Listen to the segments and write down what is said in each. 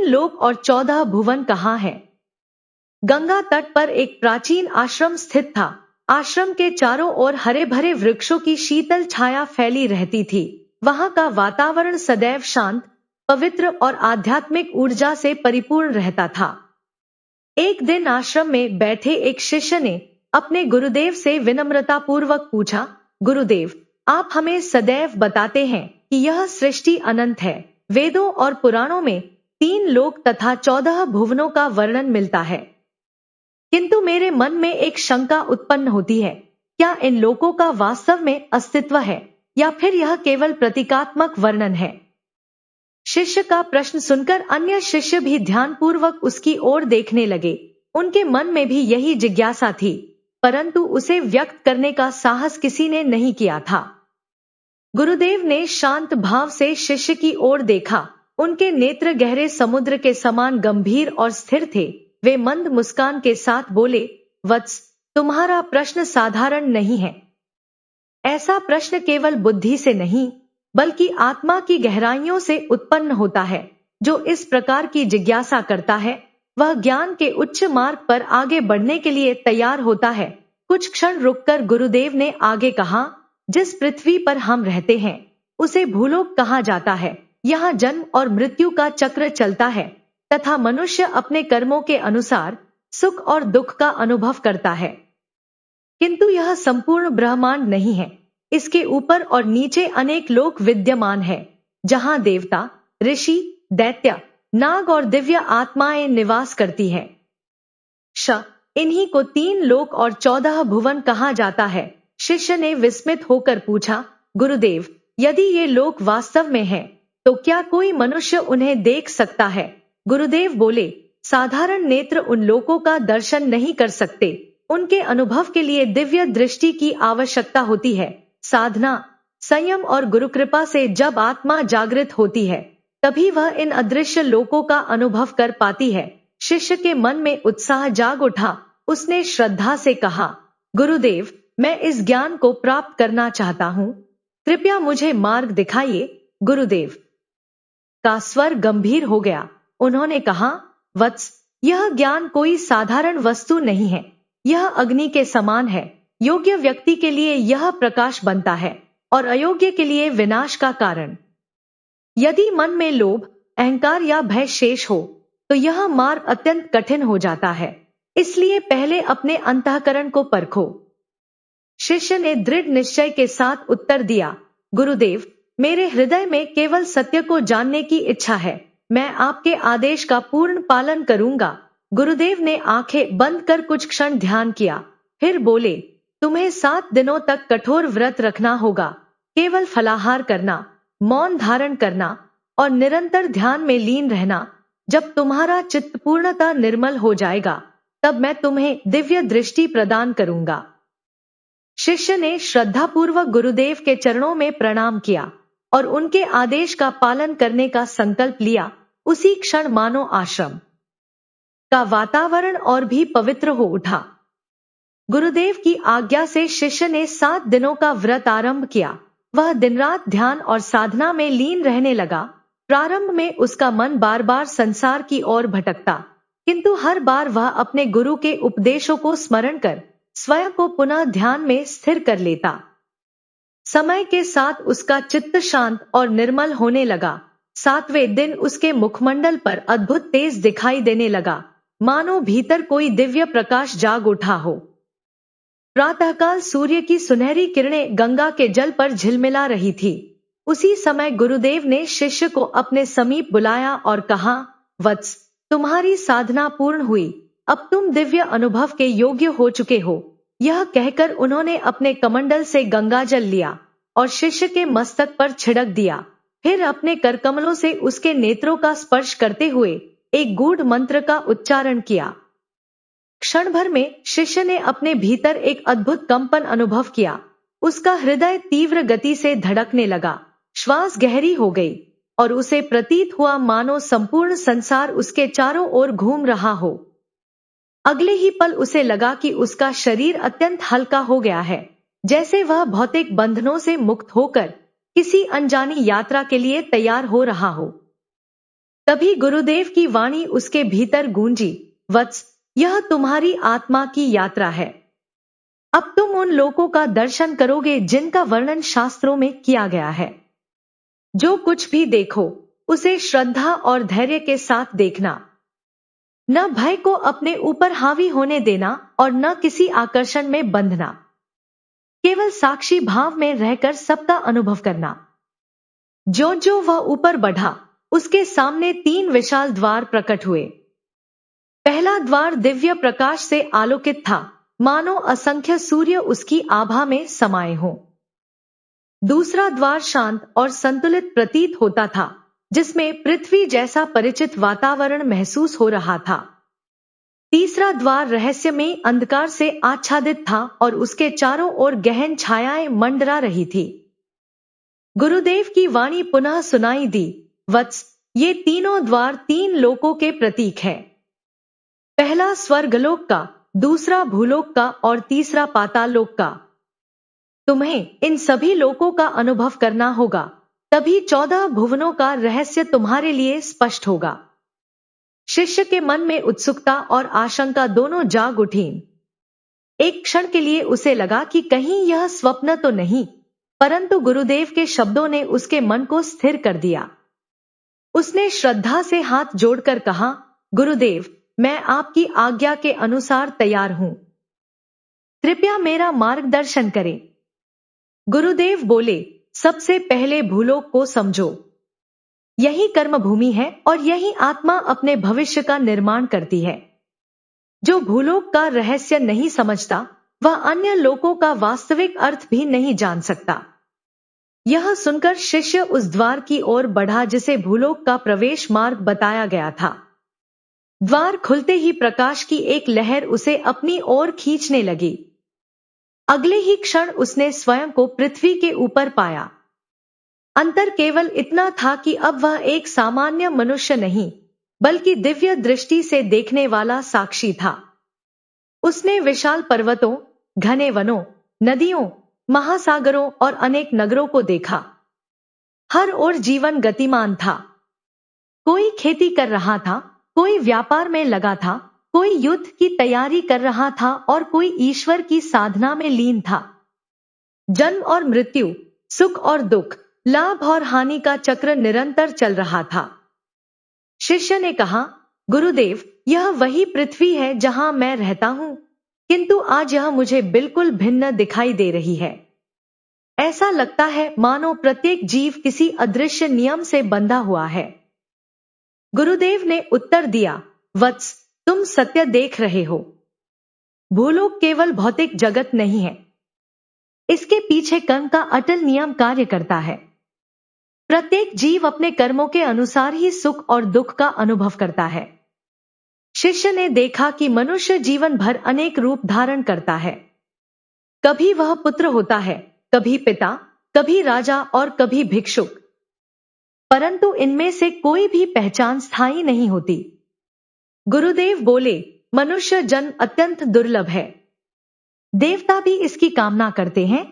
तीन लोक और 14 भुवन कहाँ हैं? गंगा तट पर एक प्राचीन आश्रम स्थित था। आश्रम के चारों ओर हरे भरे वृक्षों की शीतल छाया फैली रहती थी। वहां का वातावरण सदैव शांत, पवित्र और आध्यात्मिक ऊर्जा से परिपूर्ण रहता था। एक दिन आश्रम में बैठे एक शिष्य ने अपने गुरुदेव से विनम्रता पूर्वक पूछा, गुरुदेव, आप हमें सदैव बताते हैं कि यह सृष्टि अनंत है। वेदों और पुराणों में 3 लोक तथा 14 भुवनों का वर्णन मिलता है, किंतु मेरे मन में एक शंका उत्पन्न होती है। क्या इन लोकों का वास्तव में अस्तित्व है या फिर यह केवल प्रतीकात्मक वर्णन है? शिष्य का प्रश्न सुनकर अन्य शिष्य भी ध्यानपूर्वक उसकी ओर देखने लगे। उनके मन में भी यही जिज्ञासा थी, परंतु उसे व्यक्त करने का साहस किसी ने नहीं किया था। गुरुदेव ने शांत भाव से शिष्य की ओर देखा। उनके नेत्र गहरे समुद्र के समान गंभीर और स्थिर थे। वे मंद मुस्कान के साथ बोले, वत्स, तुम्हारा प्रश्न साधारण नहीं है। ऐसा प्रश्न केवल बुद्धि से नहीं, बल्कि आत्मा की गहराइयों से उत्पन्न होता है। जो इस प्रकार की जिज्ञासा करता है, वह ज्ञान के उच्च मार्ग पर आगे बढ़ने के लिए तैयार होता है। कुछ क्षण रुककर गुरुदेव ने आगे कहा, जिस पृथ्वी पर हम रहते हैं, उसे भूलोक कहा जाता है। यहाँ जन्म और मृत्यु का चक्र चलता है तथा मनुष्य अपने कर्मों के अनुसार सुख और दुख का अनुभव करता है। किंतु यह संपूर्ण ब्रह्मांड नहीं है। इसके ऊपर और नीचे अनेक लोक विद्यमान है, जहां देवता, ऋषि, दैत्य, नाग और दिव्य आत्माएं निवास करती हैं। इन्हीं को 3 लोक और 14 भुवन कहा जाता है। शिष्य ने विस्मित होकर पूछा, गुरुदेव, यदि ये लोक वास्तव में हैं, तो क्या कोई मनुष्य उन्हें देख सकता है? गुरुदेव बोले, साधारण नेत्र उन लोकों का दर्शन नहीं कर सकते। उनके अनुभव के लिए दिव्य दृष्टि की आवश्यकता होती है। साधना, संयम और गुरुकृपा से जब आत्मा जागृत होती है, तभी वह इन अदृश्य लोकों का अनुभव कर पाती है। शिष्य के मन में उत्साह जाग उठा। उसने श्रद्धा से कहा, गुरुदेव, मैं इस ज्ञान को प्राप्त करना चाहता हूँ। कृपया मुझे मार्ग दिखाइए। गुरुदेव का स्वर गंभीर हो गया। उन्होंने कहा, वत्स, यह ज्ञान कोई साधारण वस्तु नहीं है। यह अग्नि के समान है। योग्य व्यक्ति के लिए यह प्रकाश बनता है और अयोग्य के लिए विनाश का कारण। यदि मन में लोभ, अहंकार या भय शेष हो, तो यह मार्ग अत्यंत कठिन हो जाता है। इसलिए पहले अपने अंतःकरण को परखो। शिष्य ने दृढ़ निश्चय के साथ उत्तर दिया, गुरुदेव, मेरे हृदय में केवल सत्य को जानने की इच्छा है। मैं आपके आदेश का पूर्ण पालन करूंगा। गुरुदेव ने आंखें बंद कर कुछ क्षण ध्यान किया, फिर बोले, तुम्हें 7 दिनों तक कठोर व्रत रखना होगा। केवल फलाहार करना, मौन धारण करना और निरंतर ध्यान में लीन रहना। जब तुम्हारा चित्त पूर्णतः निर्मल हो जाएगा, तब मैं तुम्हें दिव्य दृष्टि प्रदान करूंगा। शिष्य ने श्रद्धापूर्वक गुरुदेव के चरणों में प्रणाम किया और उनके आदेश का पालन करने का संकल्प लिया। उसी क्षण मानो आश्रम का वातावरण और भी पवित्र हो उठा। गुरुदेव की आज्ञा से शिष्य ने 7 दिनों का व्रत आरंभ किया। वह दिन रात ध्यान और साधना में लीन रहने लगा। प्रारंभ में उसका मन बार बार संसार की ओर भटकता, किंतु हर बार वह अपने गुरु के उपदेशों को स्मरण कर स्वयं को पुनः ध्यान में स्थिर कर लेता। समय के साथ उसका चित्त शांत और निर्मल होने लगा। 7वें दिन उसके मुखमंडल पर अद्भुत तेज दिखाई देने लगा, मानो भीतर कोई दिव्य प्रकाश जाग उठा हो। प्रातःकाल सूर्य की सुनहरी किरणें गंगा के जल पर झिलमिला रही थी। उसी समय गुरुदेव ने शिष्य को अपने समीप बुलाया और कहा, वत्स, तुम्हारी साधना पूर्ण हुई। अब तुम दिव्य अनुभव के योग्य हो चुके हो। यह कहकर उन्होंने अपने कमंडल से गंगा जल लिया और शिष्य के मस्तक पर छिड़क दिया। फिर अपने करकमलों से उसके नेत्रों का स्पर्श करते हुए एक गूढ़ मंत्र का उच्चारण किया। क्षण भर में शिष्य ने अपने भीतर एक अद्भुत कंपन अनुभव किया। उसका हृदय तीव्र गति से धड़कने लगा, श्वास गहरी हो गई और उसे प्रतीत हुआ मानो संपूर्ण संसार उसके चारों ओर घूम रहा हो। अगले ही पल उसे लगा कि उसका शरीर अत्यंत हल्का हो गया है, जैसे वह भौतिक बंधनों से मुक्त होकर किसी अनजानी यात्रा के लिए तैयार हो रहा हो। तभी गुरुदेव की वाणी उसके भीतर गूंजी, वत्स, यह तुम्हारी आत्मा की यात्रा है। अब तुम उन लोकों का दर्शन करोगे जिनका वर्णन शास्त्रों में किया गया है। जो कुछ भी देखो उसे श्रद्धा और धैर्य के साथ देखना। न भय को अपने ऊपर हावी होने देना और न किसी आकर्षण में बंधना। केवल साक्षी भाव में रहकर सबका अनुभव करना। जो जो वह ऊपर बढ़ा, उसके सामने 3 विशाल द्वार प्रकट हुए। पहला द्वार दिव्य प्रकाश से आलोकित था, मानो असंख्य सूर्य उसकी आभा में समाये हों। दूसरा द्वार शांत और संतुलित प्रतीत होता था, जिसमें पृथ्वी जैसा परिचित वातावरण महसूस हो रहा था। तीसरा द्वार रहस्यमय अंधकार से आच्छादित था और उसके चारों ओर गहन छायाएं मंडरा रही थी। गुरुदेव की वाणी पुनः सुनाई दी, वत्स, ये तीनों द्वार 3 लोकों के प्रतीक है। पहला स्वर्गलोक का, दूसरा भूलोक का और तीसरा पाताललोक का। तुम्हें इन सभी लोकों का अनुभव करना होगा, तभी 14 भुवनों का रहस्य तुम्हारे लिए स्पष्ट होगा। शिष्य के मन में उत्सुकता और आशंका दोनों जाग उठी। एक क्षण के लिए उसे लगा कि कहीं यह स्वप्न तो नहीं, परंतु गुरुदेव के शब्दों ने उसके मन को स्थिर कर दिया। उसने श्रद्धा से हाथ जोड़कर कहा, गुरुदेव, मैं आपकी आज्ञा के अनुसार तैयार हूं। कृपया मेरा मार्गदर्शन करें। गुरुदेव बोले, सबसे पहले भूलोक को समझो। यही कर्म भूमि है और यही आत्मा अपने भविष्य का निर्माण करती है। जो भूलोक का रहस्य नहीं समझता, वह अन्य लोकों का वास्तविक अर्थ भी नहीं जान सकता। यह सुनकर शिष्य उस द्वार की ओर बढ़ा जिसे भूलोक का प्रवेश मार्ग बताया गया था। द्वार खुलते ही प्रकाश की एक लहर उसे अपनी ओर खींचने लगी। अगले ही क्षण उसने स्वयं को पृथ्वी के ऊपर पाया। अंतर केवल इतना था कि अब वह एक सामान्य मनुष्य नहीं, बल्कि दिव्य दृष्टि से देखने वाला साक्षी था। उसने विशाल पर्वतों, घने वनों, नदियों, महासागरों और अनेक नगरों को देखा। हर ओर जीवन गतिमान था। कोई खेती कर रहा था, कोई व्यापार में लगा था, कोई युद्ध की तैयारी कर रहा था और कोई ईश्वर की साधना में लीन था। जन्म और मृत्यु, सुख और दुख, लाभ और हानि का चक्र निरंतर चल रहा था। शिष्य ने कहा, गुरुदेव, यह वही पृथ्वी है जहां मैं रहता हूं, किंतु आज यह मुझे बिल्कुल भिन्न दिखाई दे रही है। ऐसा लगता है मानो प्रत्येक जीव किसी अदृश्य नियम से बंधा हुआ है। गुरुदेव ने उत्तर दिया, वत्स, तुम सत्य देख रहे हो। भूलोक केवल भौतिक जगत नहीं है। इसके पीछे कर्म का अटल नियम कार्य करता है। प्रत्येक जीव अपने कर्मों के अनुसार ही सुख और दुख का अनुभव करता है। शिष्य ने देखा कि मनुष्य जीवन भर अनेक रूप धारण करता है। कभी वह पुत्र होता है, कभी पिता, कभी राजा और कभी भिक्षुक, परंतु इनमें से कोई भी पहचान स्थायी नहीं होती। गुरुदेव बोले, मनुष्य जन्म अत्यंत दुर्लभ है। देवता भी इसकी कामना करते हैं,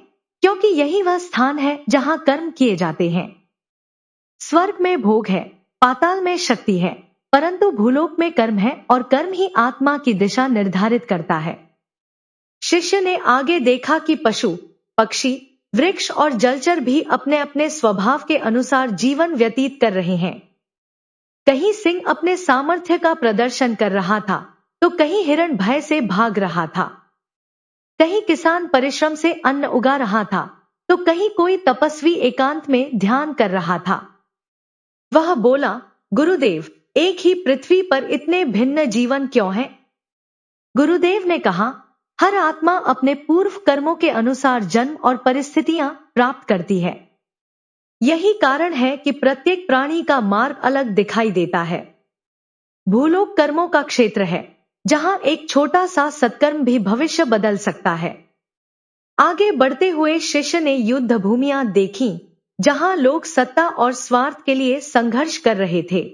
क्योंकि यही वह स्थान है जहां कर्म किए जाते हैं। स्वर्ग में भोग है, पाताल में शक्ति है, परंतु भूलोक में कर्म है और कर्म ही आत्मा की दिशा निर्धारित करता है। शिष्य ने आगे देखा कि पशु, पक्षी, वृक्ष और जलचर भी अपने अपने स्वभाव के अनुसार जीवन व्यतीत कर रहे हैं। कहीं सिंह अपने सामर्थ्य का प्रदर्शन कर रहा था, तो कहीं हिरण भय से भाग रहा था। कहीं किसान परिश्रम से अन्न उगा रहा था, तो कहीं कोई तपस्वी एकांत में ध्यान कर रहा था। वह बोला, गुरुदेव, एक ही पृथ्वी पर इतने भिन्न जीवन क्यों हैं? गुरुदेव ने कहा, हर आत्मा अपने पूर्व कर्मों के अनुसार जन्म और परिस्थितियां प्राप्त करती है। यही कारण है कि प्रत्येक प्राणी का मार्ग अलग दिखाई देता है। भूलोक कर्मों का क्षेत्र है, जहां एक छोटा सा सत्कर्म भी भविष्य बदल सकता है। आगे बढ़ते हुए शिष्य ने युद्ध भूमियां देखी, जहां लोग सत्ता और स्वार्थ के लिए संघर्ष कर रहे थे।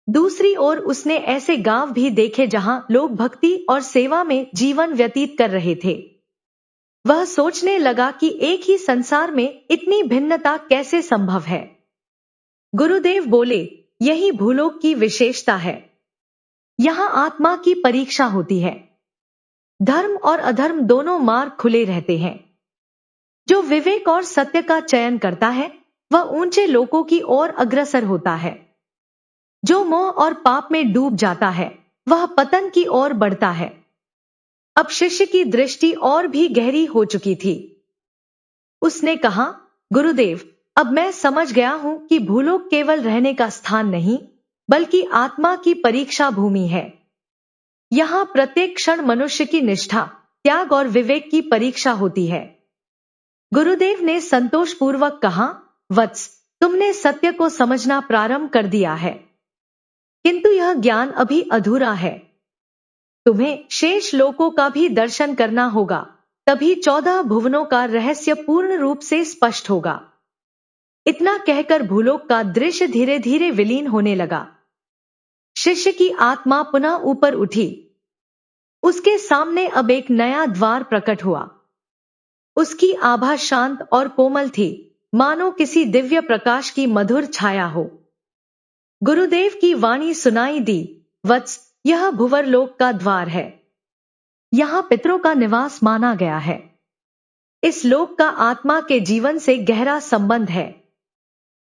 दूसरी ओर उसने ऐसे गांव भी देखे जहां लोग भक्ति और सेवा में जीवन व्यतीत कर रहे थे। वह सोचने लगा कि एक ही संसार में इतनी भिन्नता कैसे संभव है। गुरुदेव बोले, यही भूलोक की विशेषता है। यहाँ आत्मा की परीक्षा होती है। धर्म और अधर्म दोनों मार्ग खुले रहते हैं। जो विवेक और सत्य का चयन करता है वह ऊंचे लोकों की ओर अग्रसर होता है। जो मोह और पाप में डूब जाता है वह पतन की ओर बढ़ता है। अब शिष्य की दृष्टि और भी गहरी हो चुकी थी। उसने कहा, गुरुदेव, अब मैं समझ गया हूं कि भूलोक केवल रहने का स्थान नहीं बल्कि आत्मा की परीक्षा भूमि है। यहाँ प्रत्येक क्षण मनुष्य की निष्ठा, त्याग और विवेक की परीक्षा होती है। गुरुदेव ने संतोषपूर्वक कहा, वत्स, तुमने सत्य को समझना प्रारंभ कर दिया है, किंतु यह ज्ञान अभी अधूरा है। तुम्हें शेष लोकों का भी दर्शन करना होगा, तभी 14 भुवनों का रहस्य पूर्ण रूप से स्पष्ट होगा। इतना कहकर भूलोक का दृश्य धीरे धीरे विलीन होने लगा। शिष्य की आत्मा पुनः ऊपर उठी। उसके सामने अब एक नया द्वार प्रकट हुआ। उसकी आभा शांत और कोमल थी, मानो किसी दिव्य प्रकाश की मधुर छाया हो। गुरुदेव की वाणी सुनाई दी, वत्स, यह भुवरलोक का द्वार है। यहाँ पितरों का निवास माना गया है। इस लोक का आत्मा के जीवन से गहरा संबंध है।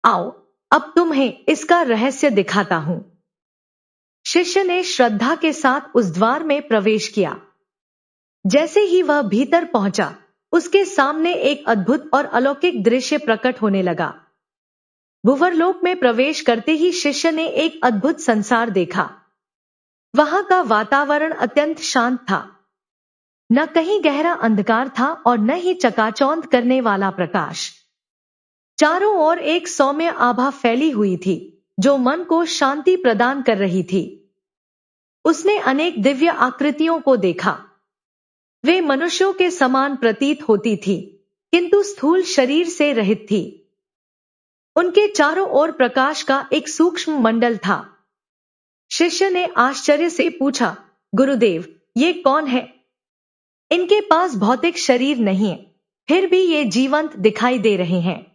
आओ, अब तुम्हें इसका रहस्य दिखाता हूं। शिष्य ने श्रद्धा के साथ उस द्वार में प्रवेश किया। जैसे ही वह भीतर पहुंचा, उसके सामने एक अद्भुत और अलौकिक दृश्य प्रकट होने लगा। भुवरलोक में प्रवेश करते ही शिष्य ने एक अद्भुत संसार देखा। वहां का वातावरण अत्यंत शांत था। न कहीं गहरा अंधकार था और न ही चकाचौंध करने वाला प्रकाश। चारों ओर एक सौम्य आभा फैली हुई थी, जो मन को शांति प्रदान कर रही थी। उसने अनेक दिव्य आकृतियों को देखा। वे मनुष्यों के समान प्रतीत होती थी, किंतु स्थूल शरीर से रहित थी। उनके चारों ओर प्रकाश का एक सूक्ष्म मंडल था। शिष्य ने आश्चर्य से पूछा, गुरुदेव, ये कौन है? इनके पास भौतिक शरीर नहीं है, फिर भी ये जीवंत दिखाई दे रहे हैं।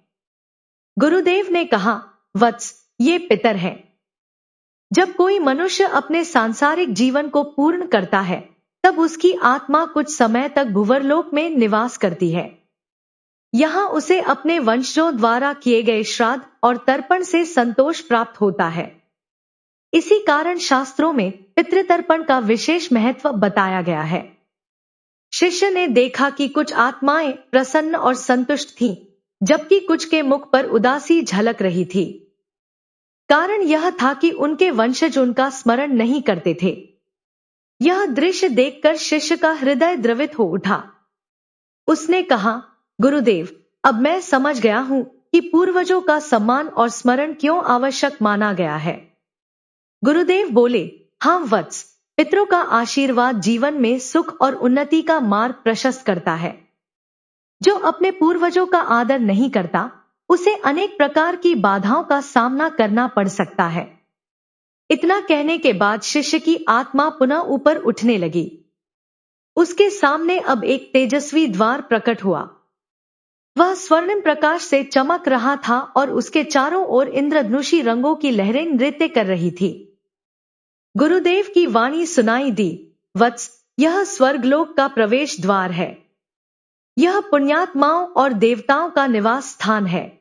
गुरुदेव ने कहा, वत्स, ये पितर हैं। जब कोई मनुष्य अपने सांसारिक जीवन को पूर्ण करता है, तब उसकी आत्मा कुछ समय तक भुवरलोक में निवास करती है। यहाँ उसे अपने वंशजों द्वारा किए गए श्राद्ध और तर्पण से संतोष प्राप्त होता है। इसी कारण शास्त्रों में पितृतर्पण का विशेष महत्व बताया गया है। शिष्य ने देखा कि कुछ आत्माएं प्रसन्न और संतुष्ट थीं, जबकि कुछ के मुख पर उदासी झलक रही थी। कारण यह था कि उनके वंशज उनका स्मरण नहीं करते थे। यह दृश्य देखकर शिष्य का हृदय द्रवित हो उठा। उसने कहा, गुरुदेव, अब मैं समझ गया हूं कि पूर्वजों का सम्मान और स्मरण क्यों आवश्यक माना गया है। गुरुदेव बोले, हाँ वत्स, पितरों का आशीर्वाद जीवन में सुख और उन्नति का मार्ग प्रशस्त करता है। जो अपने पूर्वजों का आदर नहीं करता, उसे अनेक प्रकार की बाधाओं का सामना करना पड़ सकता है। इतना कहने के बाद शिष्य की आत्मा पुनः ऊपर उठने लगी। उसके सामने अब एक तेजस्वी द्वार प्रकट हुआ। वह स्वर्णिम प्रकाश से चमक रहा था और उसके चारों ओर इंद्रधनुषी रंगों की लहरें नृत्य कर रही थी। गुरुदेव की वाणी सुनाई दी, वत्स, यह स्वर्गलोक का प्रवेश द्वार है। यह पुण्यात्माओं और देवताओं का निवास स्थान है।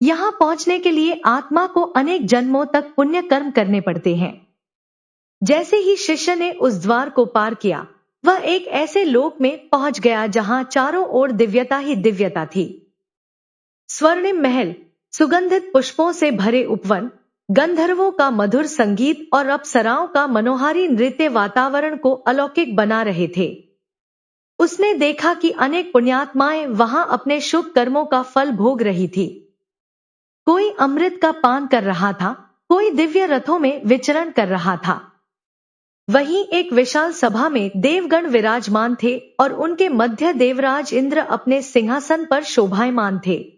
यहां पहुंचने के लिए आत्मा को अनेक जन्मों तक पुण्य कर्म करने पड़ते हैं। जैसे ही शिष्य ने उस द्वार को पार किया, वह एक ऐसे लोक में पहुंच गया जहां चारों ओर दिव्यता ही दिव्यता थी। स्वर्णिम महल, सुगंधित पुष्पों से भरे उपवन, गंधर्वों का मधुर संगीत और अप्सराओं का मनोहारी नृत्य वातावरण को अलौकिक बना रहे थे। उसने देखा कि अनेक पुण्यात्माएं वहां अपने शुभ कर्मों का फल भोग रही थी। कोई अमृत का पान कर रहा था, कोई दिव्य रथों में विचरण कर रहा था। वहीं एक विशाल सभा में देवगण विराजमान थे और उनके मध्य देवराज इंद्र अपने सिंहासन पर शोभायमान थे।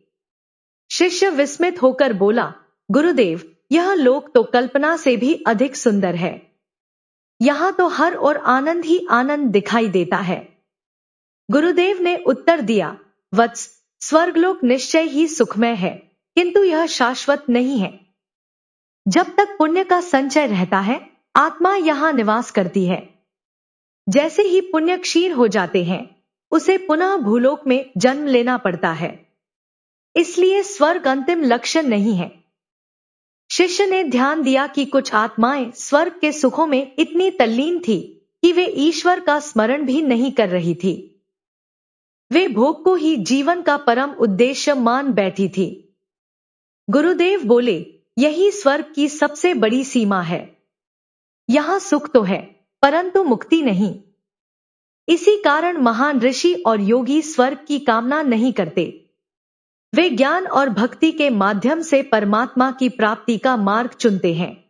शिष्य विस्मित होकर बोला, गुरुदेव, यह लोक तो कल्पना से भी अधिक सुंदर है। यहाँ तो हर ओर आनंद ही आनंद दिखाई देता है। गुरुदेव ने उत्तर दिया, वत्स, स्वर्गलोक निश्चय ही सुखमय है, किंतु यह शाश्वत नहीं है। जब तक पुण्य का संचय रहता है, आत्मा यहाँ निवास करती है। जैसे ही पुण्य क्षीण हो जाते हैं, उसे पुनः भूलोक में जन्म लेना पड़ता है। इसलिए स्वर्ग अंतिम लक्ष्य नहीं है। शिष्य ने ध्यान दिया कि कुछ आत्माएं स्वर्ग के सुखों में इतनी तल्लीन थी कि वे ईश्वर का स्मरण भी नहीं कर रही थी। वे भोग को ही जीवन का परम उद्देश्य मान बैठी थी। गुरुदेव बोले, यही स्वर्ग की सबसे बड़ी सीमा है। यहां सुख तो है, परंतु मुक्ति नहीं। इसी कारण महान ऋषि और योगी स्वर्ग की कामना नहीं करते। वे ज्ञान और भक्ति के माध्यम से परमात्मा की प्राप्ति का मार्ग चुनते हैं।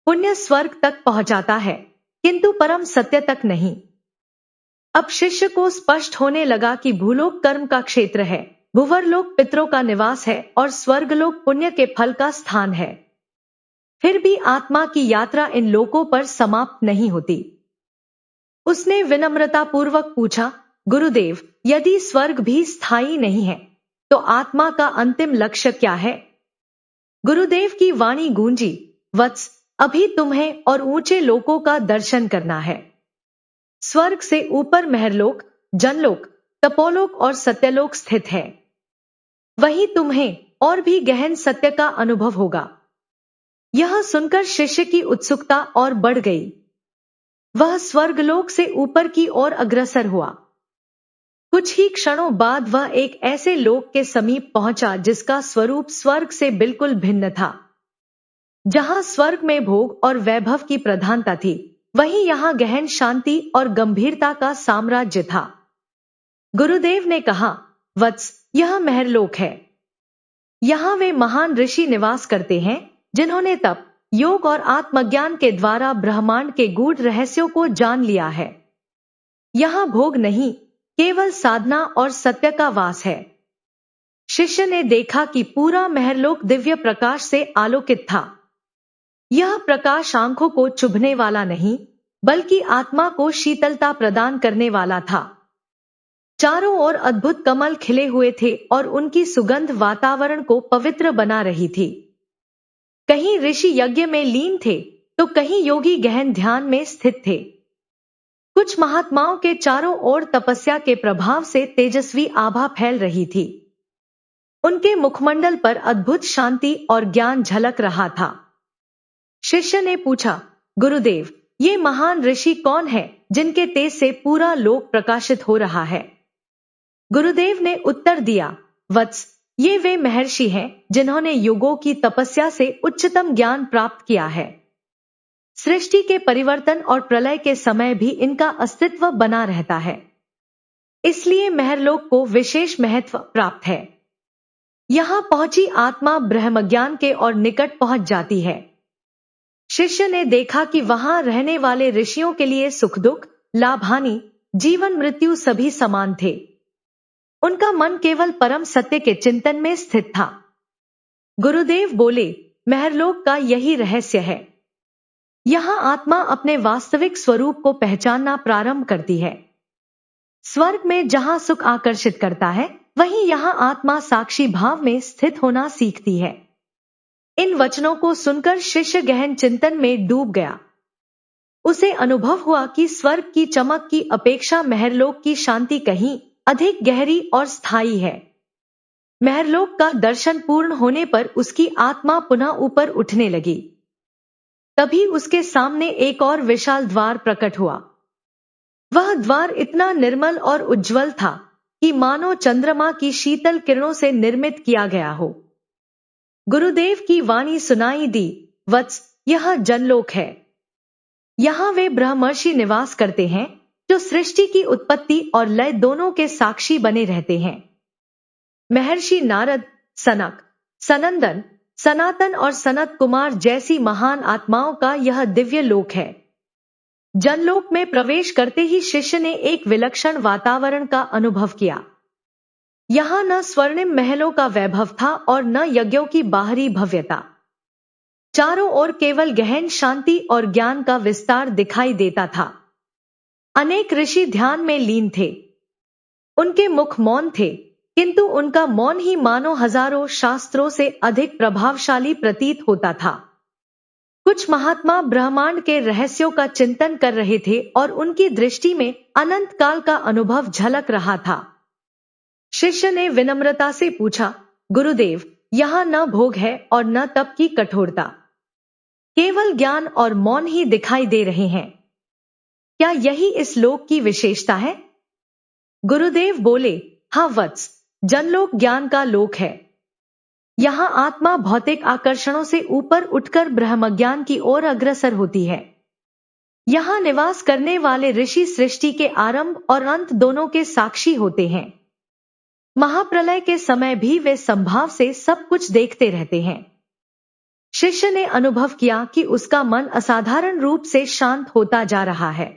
पुण्य स्वर्ग तक पहुंचाता है, किंतु परम सत्य तक नहीं। अब शिष्य को स्पष्ट होने लगा कि भूलोक कर्म का क्षेत्र है, भुवरलोक पितरों का निवास है और स्वर्गलोक पुण्य के फल का स्थान है। फिर भी आत्मा की यात्रा इन लोकों पर समाप्त नहीं होती। उसने विनम्रता पूर्वक पूछा, गुरुदेव, यदि स्वर्ग भी स्थायी नहीं है, तो आत्मा का अंतिम लक्ष्य क्या है? गुरुदेव की वाणी गूंजी, वत्स, अभी तुम्हें और ऊंचे लोकों का दर्शन करना है। स्वर्ग से ऊपर महरलोक, जनलोक, तपोलोक और सत्यलोक स्थित है। वहीं तुम्हें और भी गहन सत्य का अनुभव होगा। यह सुनकर शिष्य की उत्सुकता और बढ़ गई। वह स्वर्गलोक से ऊपर की ओर अग्रसर हुआ। कुछ ही क्षणों बाद वह एक ऐसे लोक के समीप पहुंचा जिसका स्वरूप स्वर्ग से बिल्कुल भिन्न था। जहां स्वर्ग में भोग और वैभव की प्रधानता थी, वहीं यहां गहन शांति और गंभीरता का साम्राज्य था। गुरुदेव ने कहा, वत्स, यह महरलोक है। यहां वे महान ऋषि निवास करते हैं जिन्होंने तप, योग और आत्मज्ञान के द्वारा ब्रह्मांड के गूढ़ रहस्यों को जान लिया है। यहां भोग नहीं, केवल साधना और सत्य का वास है। शिष्य ने देखा कि पूरा महरलोक दिव्य प्रकाश से आलोकित था। यह प्रकाश आंखों को चुभने वाला नहीं, बल्कि आत्मा को शीतलता प्रदान करने वाला था। चारों ओर अद्भुत कमल खिले हुए थे और उनकी सुगंध वातावरण को पवित्र बना रही थी। कहीं ऋषि यज्ञ में लीन थे, तो कहीं योगी गहन ध्यान में स्थित थे। कुछ महात्माओं के चारों ओर तपस्या के प्रभाव से तेजस्वी आभा फैल रही थी। उनके मुखमंडल पर अद्भुत शांति और ज्ञान झलक रहा था। शिष्य ने पूछा, गुरुदेव, ये महान ऋषि कौन है जिनके तेज से पूरा लोक प्रकाशित हो रहा है? गुरुदेव ने उत्तर दिया, वत्स, ये वे महर्षि हैं जिन्होंने युगों की तपस्या से उच्चतम ज्ञान प्राप्त किया है। सृष्टि के परिवर्तन और प्रलय के समय भी इनका अस्तित्व बना रहता है। इसलिए महरलोक को विशेष महत्व प्राप्त है। यहां पहुंची आत्मा ब्रह्मज्ञान के और निकट पहुंच जाती है। शिष्य ने देखा कि वहां रहने वाले ऋषियों के लिए सुख दुख, लाभ हानि, जीवन मृत्यु सभी समान थे। उनका मन केवल परम सत्य के चिंतन में स्थित था। गुरुदेव बोले, महरलोक का यही रहस्य है। यहां आत्मा अपने वास्तविक स्वरूप को पहचानना प्रारंभ करती है। स्वर्ग में जहां सुख आकर्षित करता है, वहीं यहां आत्मा साक्षी भाव में स्थित होना सीखती है। इन वचनों को सुनकर शिष्य गहन चिंतन में डूब गया। उसे अनुभव हुआ कि स्वर्ग की चमक की अपेक्षा महरलोक की शांति कहीं अधिक गहरी और स्थायी है। महरलोक का दर्शन पूर्ण होने पर उसकी आत्मा पुनः ऊपर उठने लगी। तभी उसके सामने एक और विशाल द्वार प्रकट हुआ। वह द्वार इतना निर्मल और उज्जवल था कि मानो चंद्रमा की शीतल किरणों से निर्मित किया गया हो। गुरुदेव की वाणी सुनाई दी, वत्स, यह जनलोक है। यहां वे ब्रह्मर्षि निवास करते हैं जो सृष्टि की उत्पत्ति और लय दोनों के साक्षी बने रहते हैं। महर्षि नारद, सनक, सनंदन, सनातन और सनत कुमार जैसी महान आत्माओं का यह दिव्य लोक है। जनलोक में प्रवेश करते ही शिष्य ने एक विलक्षण वातावरण का अनुभव किया। यहां न स्वर्णिम महलों का वैभव था और न यज्ञों की बाहरी भव्यता। चारों ओर केवल गहन शांति और ज्ञान का विस्तार दिखाई देता था। अनेक ऋषि ध्यान में लीन थे। उनके मुख मौन थे, किंतु उनका मौन ही मानो हजारों शास्त्रों से अधिक प्रभावशाली प्रतीत होता था। कुछ महात्मा ब्रह्मांड के रहस्यों का चिंतन कर रहे थे और उनकी दृष्टि में अनंत काल का अनुभव झलक रहा था। शिष्य ने विनम्रता से पूछा, गुरुदेव, यहाँ न भोग है और न तप की कठोरता, केवल ज्ञान और मौन ही दिखाई दे रहे हैं। क्या यही इस लोक की विशेषता है? गुरुदेव बोले, हाँ वत्स, जनलोक ज्ञान का लोक है। यहाँ आत्मा भौतिक आकर्षणों से ऊपर उठकर ब्रह्मज्ञान की ओर अग्रसर होती है। यहाँ निवास करने वाले ऋषि सृष्टि के आरंभ और अंत दोनों के साक्षी होते हैं। महाप्रलय के समय भी वे संभाव से सब कुछ देखते रहते हैं। शिष्य ने अनुभव किया कि उसका मन असाधारण रूप से शांत होता जा रहा है।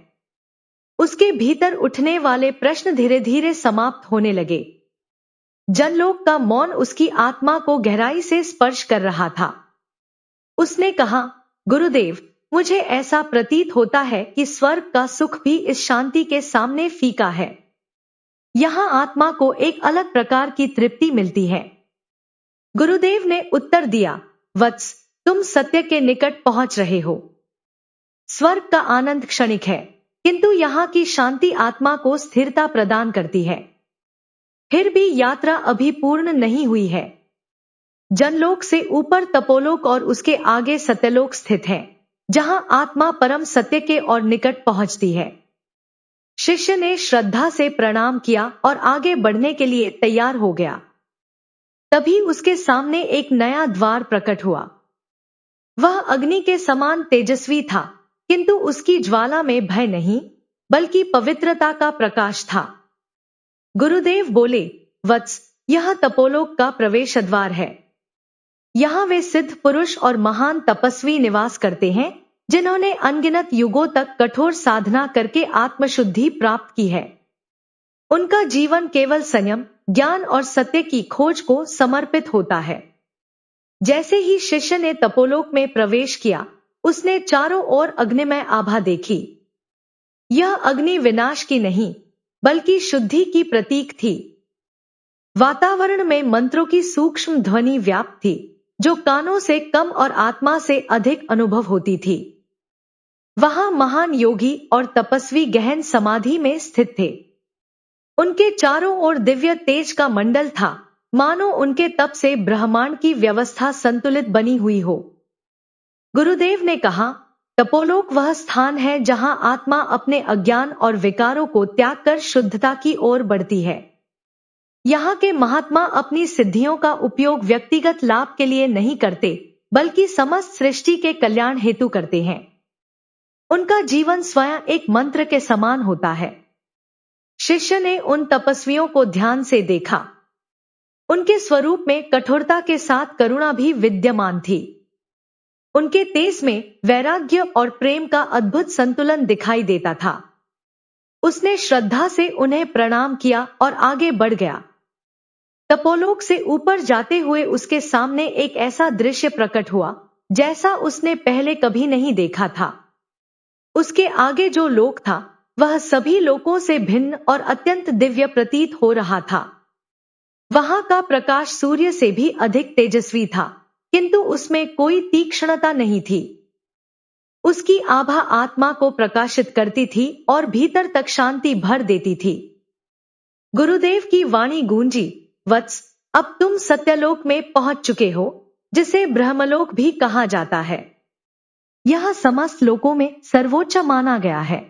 उसके भीतर उठने वाले प्रश्न धीरे धीरे समाप्त होने लगे। जनलोक का मौन उसकी आत्मा को गहराई से स्पर्श कर रहा था। उसने कहा, गुरुदेव, मुझे ऐसा प्रतीत होता है कि स्वर्ग का सुख भी इस शांति के सामने फीका है। यहाँ आत्मा को एक अलग प्रकार की तृप्ति मिलती है। गुरुदेव ने उत्तर दिया, वत्स, तुम सत्य के निकट पहुंच रहे हो। स्वर्ग का आनंद क्षणिक है, किंतु यहाँ की शांति आत्मा को स्थिरता प्रदान करती है। फिर भी यात्रा अभी पूर्ण नहीं हुई है। जनलोक से ऊपर तपोलोक और उसके आगे सत्यलोक स्थित है, जहां आत्मा परम सत्य के और निकट पहुंचती है। शिष्य ने श्रद्धा से प्रणाम किया और आगे बढ़ने के लिए तैयार हो गया। तभी उसके सामने एक नया द्वार प्रकट हुआ। वह अग्नि के समान तेजस्वी था, किंतु उसकी ज्वाला में भय नहीं, बल्कि पवित्रता का प्रकाश था। गुरुदेव बोले, वत्स, यह तपोलोक का प्रवेश द्वार है। यहाँ वे सिद्ध पुरुष और महान तपस्वी निवास करते हैं, जिन्होंने अनगिनत युगों तक कठोर साधना करके आत्मशुद्धि प्राप्त की है। उनका जीवन केवल संयम, ज्ञान और सत्य की खोज को समर्पित होता है। जैसे ही शिष्य ने तपोलोक में प्रवेश किया, उसने चारों ओर अग्निमय आभा देखी। यह अग्नि विनाश की नहीं, बल्कि शुद्धि की प्रतीक थी। वातावरण में मंत्रों की सूक्ष्म ध्वनि व्याप्त थी, जो कानों से कम और आत्मा से अधिक अनुभव होती थी। वहां महान योगी और तपस्वी गहन समाधि में स्थित थे। उनके चारों ओर दिव्य तेज का मंडल था, मानो उनके तप से ब्रह्मांड की व्यवस्था संतुलित बनी हुई हो। गुरुदेव ने कहा, तपोलोक वह स्थान है जहां आत्मा अपने अज्ञान और विकारों को त्याग कर शुद्धता की ओर बढ़ती है। यहाँ के महात्मा अपनी सिद्धियों का उपयोग व्यक्तिगत लाभ के लिए नहीं करते, बल्कि समस्त सृष्टि के कल्याण हेतु करते हैं। उनका जीवन स्वयं एक मंत्र के समान होता है। शिष्य ने उन तपस्वियों को ध्यान से देखा। उनके स्वरूप में कठोरता के साथ करुणा भी विद्यमान थी। उनके तेज में वैराग्य और प्रेम का अद्भुत संतुलन दिखाई देता था। उसने श्रद्धा से उन्हें प्रणाम किया और आगे बढ़ गया। तपोलोक से ऊपर जाते हुए उसके सामने एक ऐसा दृश्य प्रकट हुआ, जैसा उसने पहले कभी नहीं देखा था। उसके आगे जो लोक था, वह सभी लोकों से भिन्न और अत्यंत दिव्य प्रतीत हो रहा था। वहां का प्रकाश सूर्य से भी अधिक तेजस्वी था, किंतु उसमें कोई तीक्ष्णता नहीं थी। उसकी आभा आत्मा को प्रकाशित करती थी और भीतर तक शांति भर देती थी। गुरुदेव की वाणी गूंजी, वत्स, अब तुम सत्यलोक में पहुंच चुके हो, जिसे ब्रह्मलोक भी कहा जाता है। यह समस्त लोकों में सर्वोच्च माना गया है।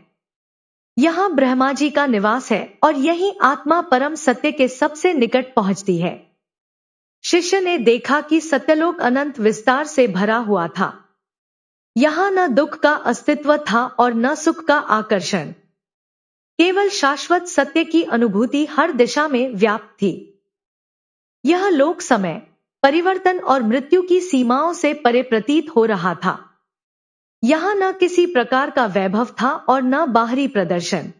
यहाँ ब्रह्मा जी का निवास है और यही आत्मा परम सत्य के सबसे निकट पहुंचती है। शिष्य ने देखा कि सत्यलोक अनंत विस्तार से भरा हुआ था। यहाँ न दुख का अस्तित्व था और न सुख का आकर्षण। केवल शाश्वत सत्य की अनुभूति हर दिशा में व्याप्त थी। यह लोक समय, परिवर्तन और मृत्यु की सीमाओं से परे प्रतीत हो रहा था। यहाँ न किसी प्रकार का वैभव था और न बाहरी प्रदर्शन।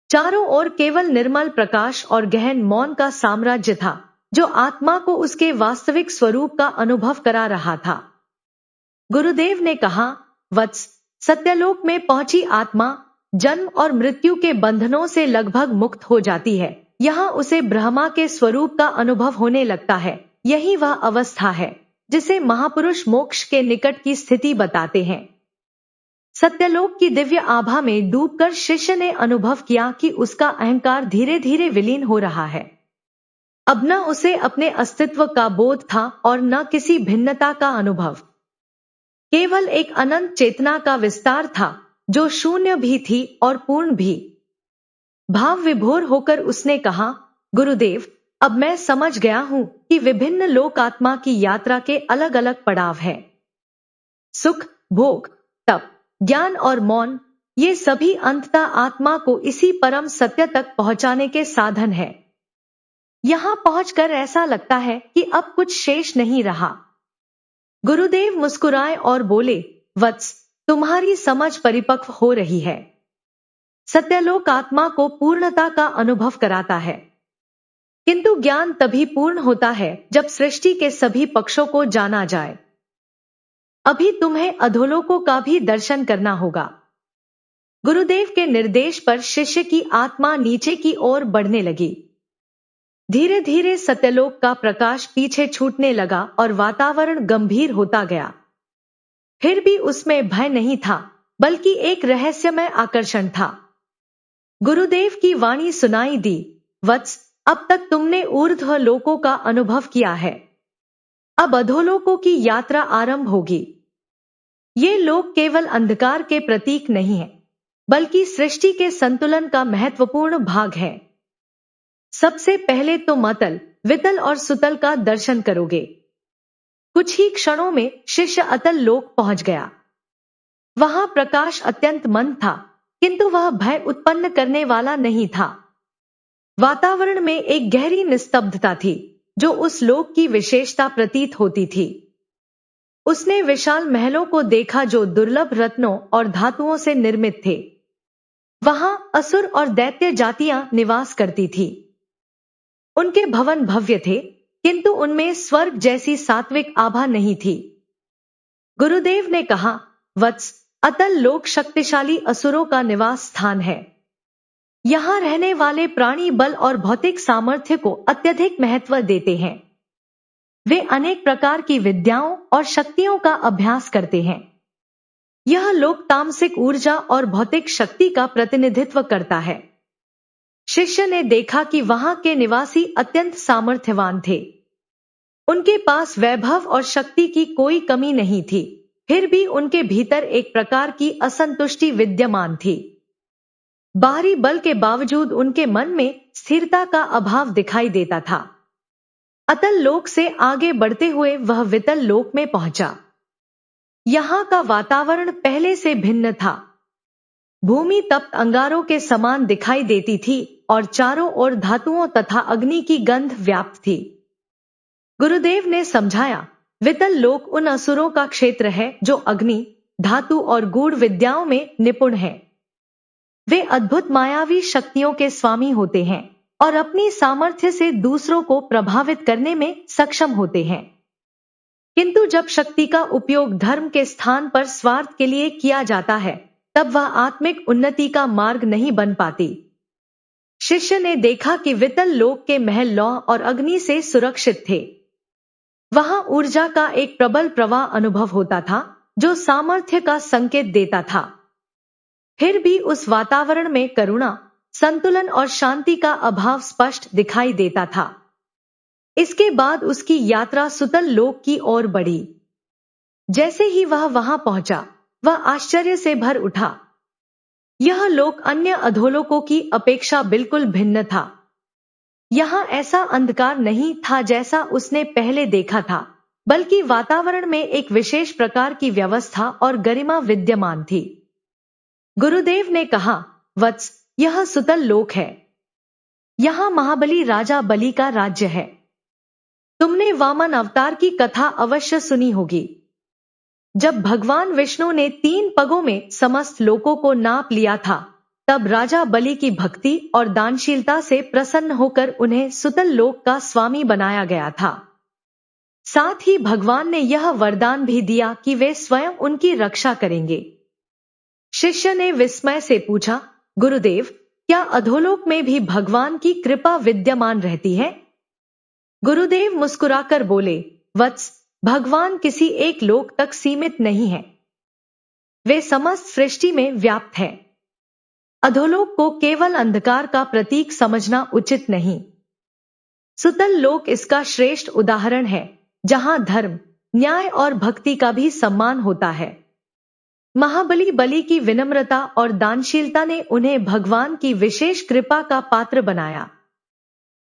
चारों ओर केवल निर्मल प्रकाश और गहन मौन का साम्राज्य था, जो आत्मा को उसके वास्तविक स्वरूप का अनुभव करा रहा था। गुरुदेव ने कहा, वत्स, सत्यलोक में पहुंची आत्मा जन्म और मृत्यु के बंधनों से लगभग मुक्त हो जाती है। यहाँ उसे ब्रह्मा के स्वरूप का अनुभव होने लगता है। यही वह अवस्था है जिसे महापुरुष मोक्ष के निकट की स्थिति बताते हैं। सत्यलोक की दिव्य आभा में डूबकर शिष्य ने अनुभव किया कि उसका अहंकार धीरे धीरे विलीन हो रहा है। अब न उसे अपने अस्तित्व का बोध था और न किसी भिन्नता का अनुभव। केवल एक अनंत चेतना का विस्तार था, जो शून्य भी थी और पूर्ण भी। भाव विभोर होकर उसने कहा, गुरुदेव, अब मैं समझ गया हूं कि विभिन्न लोक आत्मा की यात्रा के अलग अलग पड़ाव हैं। सुख, भोग, तप, ज्ञान और मौन, ये सभी अंततः आत्मा को इसी परम सत्य तक पहुंचाने के साधन है। यहां पहुंचकर ऐसा लगता है कि अब कुछ शेष नहीं रहा। गुरुदेव मुस्कुराए और बोले, वत्स, तुम्हारी समझ परिपक्व हो रही है। सत्यलोक आत्मा को पूर्णता का अनुभव कराता है, किंतु ज्ञान तभी पूर्ण होता है जब सृष्टि के सभी पक्षों को जाना जाए। अभी तुम्हें अधोलोकों का भी दर्शन करना होगा। गुरुदेव के निर्देश पर शिष्य की आत्मा नीचे की ओर बढ़ने लगी। धीरे धीरे सत्यलोक का प्रकाश पीछे छूटने लगा और वातावरण गंभीर होता गया। फिर भी उसमें भय नहीं था, बल्कि एक रहस्यमय आकर्षण था। गुरुदेव की वाणी सुनाई दी, वत्स, अब तक तुमने ऊर्ध्व लोकों का अनुभव किया है। अब अधोलोकों की यात्रा आरंभ होगी। ये लोक केवल अंधकार के प्रतीक नहीं है, बल्कि सृष्टि के संतुलन का महत्वपूर्ण भाग है। सबसे पहले तो मतल, वितल और सुतल का दर्शन करोगे। कुछ ही क्षणों में शिष्य अतल लोक पहुंच गया। वहां प्रकाश अत्यंत मंद था, किंतु वह भय उत्पन्न करने वाला नहीं था। वातावरण में एक गहरी निस्तब्धता थी, जो उस लोक की विशेषता प्रतीत होती थी। उसने विशाल महलों को देखा जो दुर्लभ रत्नों और धातुओं से निर्मित थे। वहां असुर और दैत्य जातियां निवास करती थी। उनके भवन भव्य थे, किंतु उनमें स्वर्ग जैसी सात्विक आभा नहीं थी। गुरुदेव ने कहा, वत्स, अतल लोक शक्तिशाली असुरों का निवास स्थान है। यहां रहने वाले प्राणी बल और भौतिक सामर्थ्य को अत्यधिक महत्व देते हैं। वे अनेक प्रकार की विद्याओं और शक्तियों का अभ्यास करते हैं। यह लोक तामसिक ऊर्जा और भौतिक शक्ति का प्रतिनिधित्व करता है। शिष्य ने देखा कि वहां के निवासी अत्यंत सामर्थ्यवान थे। उनके पास वैभव और शक्ति की कोई कमी नहीं थी, फिर भी उनके भीतर एक प्रकार की असंतुष्टि विद्यमान थी। बाहरी बल के बावजूद उनके मन में स्थिरता का अभाव दिखाई देता था। अतल लोक से आगे बढ़ते हुए वह वितल लोक में पहुंचा। यहां का वातावरण पहले से भिन्न था। भूमि तप्त अंगारों के समान दिखाई देती थी और चारों ओर धातुओं तथा अग्नि की गंध व्याप्त थी। गुरुदेव ने समझाया, वितल लोक उन असुरों का क्षेत्र है जो अग्नि, धातु और गूढ़ विद्याओं में निपुण हैं। वे अद्भुत मायावी शक्तियों के स्वामी होते हैं और अपनी सामर्थ्य से दूसरों को प्रभावित करने में सक्षम होते हैं। किंतु जब शक्ति का उपयोग धर्म के स्थान पर स्वार्थ के लिए किया जाता है, तब वह आत्मिक उन्नति का मार्ग नहीं बन पाती। शिष्य ने देखा कि वितल लोक के महल लौ और अग्नि से सुरक्षित थे। वहां ऊर्जा का एक प्रबल प्रवाह अनुभव होता था, जो सामर्थ्य का संकेत देता था। फिर भी उस वातावरण में करुणा, संतुलन और शांति का अभाव स्पष्ट दिखाई देता था। इसके बाद उसकी यात्रा सुतल लोक की ओर बढ़ी। जैसे ही वह वहां पहुंचा, वह आश्चर्य से भर उठा। यह लोक अन्य अधोलोकों की अपेक्षा बिल्कुल भिन्न था। यहां ऐसा अंधकार नहीं था जैसा उसने पहले देखा था, बल्कि वातावरण में एक विशेष प्रकार की व्यवस्था और गरिमा विद्यमान थी। गुरुदेव ने कहा, वत्स, यह सुतल लोक है। यहां महाबली राजा बलि का राज्य है। तुमने वामन अवतार की कथा अवश्य सुनी होगी। जब भगवान विष्णु ने 3 पगों में समस्त लोकों को नाप लिया था, तब राजा बलि की भक्ति और दानशीलता से प्रसन्न होकर उन्हें सुतल लोक का स्वामी बनाया गया था। साथ ही भगवान ने यह वरदान भी दिया कि वे स्वयं उनकी रक्षा करेंगे। शिष्य ने विस्मय से पूछा, गुरुदेव, क्या अधोलोक में भी भगवान की कृपा विद्यमान रहती है? गुरुदेव मुस्कुराकर बोले, वत्स, भगवान किसी एक लोक तक सीमित नहीं है, वे समस्त सृष्टि में व्याप्त है। अधोलोक को केवल अंधकार का प्रतीक समझना उचित नहीं। सुतल लोक इसका श्रेष्ठ उदाहरण है, जहां धर्म, न्याय और भक्ति का भी सम्मान होता है। महाबली बलि की विनम्रता और दानशीलता ने उन्हें भगवान की विशेष कृपा का पात्र बनाया।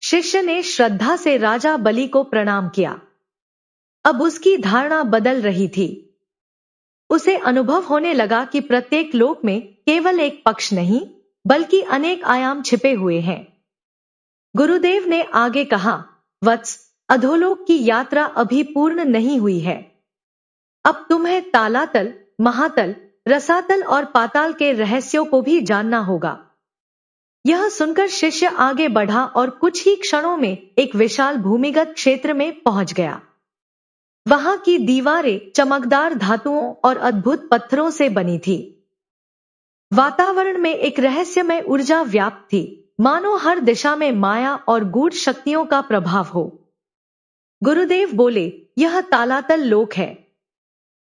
शिष्य ने श्रद्धा से राजा बलि को प्रणाम किया। अब उसकी धारणा बदल रही थी। उसे अनुभव होने लगा कि प्रत्येक लोक में केवल एक पक्ष नहीं, बल्कि अनेक आयाम छिपे हुए हैं। गुरुदेव ने आगे कहा, वत्स, अधोलोक की यात्रा अभी पूर्ण नहीं हुई है। अब तुम्हें तालातल, महातल, रसातल और पाताल के रहस्यों को भी जानना होगा। यह सुनकर शिष्य आगे बढ़ा और कुछ ही क्षणों में एक विशाल भूमिगत क्षेत्र में पहुंच गया। वहां की दीवारें चमकदार धातुओं और अद्भुत पत्थरों से बनी थी। वातावरण में एक रहस्यमय ऊर्जा व्याप्त थी, मानो हर दिशा में माया और गूढ़ शक्तियों का प्रभाव हो। गुरुदेव बोले, यह तालातल लोक है।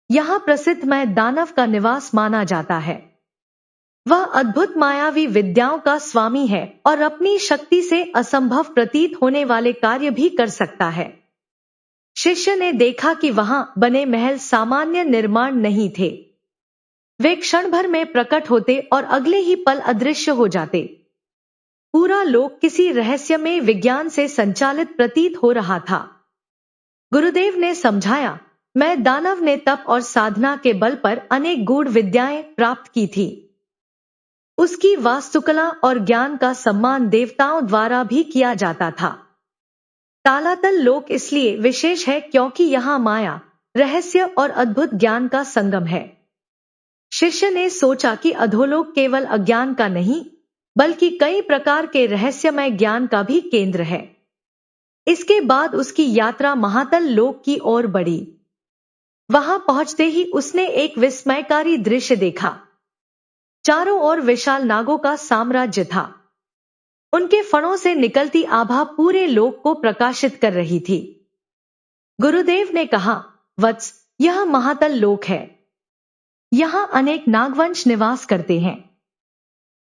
यहां प्रसिद्ध मैं दानव का निवास माना जाता है। वह अद्भुत मायावी विद्याओं का स्वामी है और अपनी शक्ति से असंभव प्रतीत होने वाले कार्य भी कर सकता है। शिष्य ने देखा कि वहां बने महल सामान्य निर्माण नहीं थे। वे क्षण भर में प्रकट होते और अगले ही पल अदृश्य हो जाते। पूरा लोक किसी रहस्यमय विज्ञान से संचालित प्रतीत हो रहा था। गुरुदेव ने समझाया, मैं दानव ने तप और साधना के बल पर अनेक गूढ़ विद्याएं प्राप्त की थी। उसकी वास्तुकला और ज्ञान का सम्मान देवताओं द्वारा भी किया जाता था। तालातल लोक इसलिए विशेष है क्योंकि यहां माया, रहस्य और अद्भुत ज्ञान का संगम है। शिष्य ने सोचा कि अधोलोक केवल अज्ञान का नहीं, बल्कि कई प्रकार के रहस्यमय ज्ञान का भी केंद्र है। इसके बाद उसकी यात्रा महातल लोक की ओर बढ़ी। वहां पहुंचते ही उसने एक विस्मयकारी दृश्य देखा। चारों ओर विशाल नागों का साम्राज्य था। उनके फणों से निकलती आभा पूरे लोक को प्रकाशित कर रही थी। गुरुदेव ने कहा, वत्स, यह महातल लोक है। यहां अनेक नागवंश निवास करते हैं।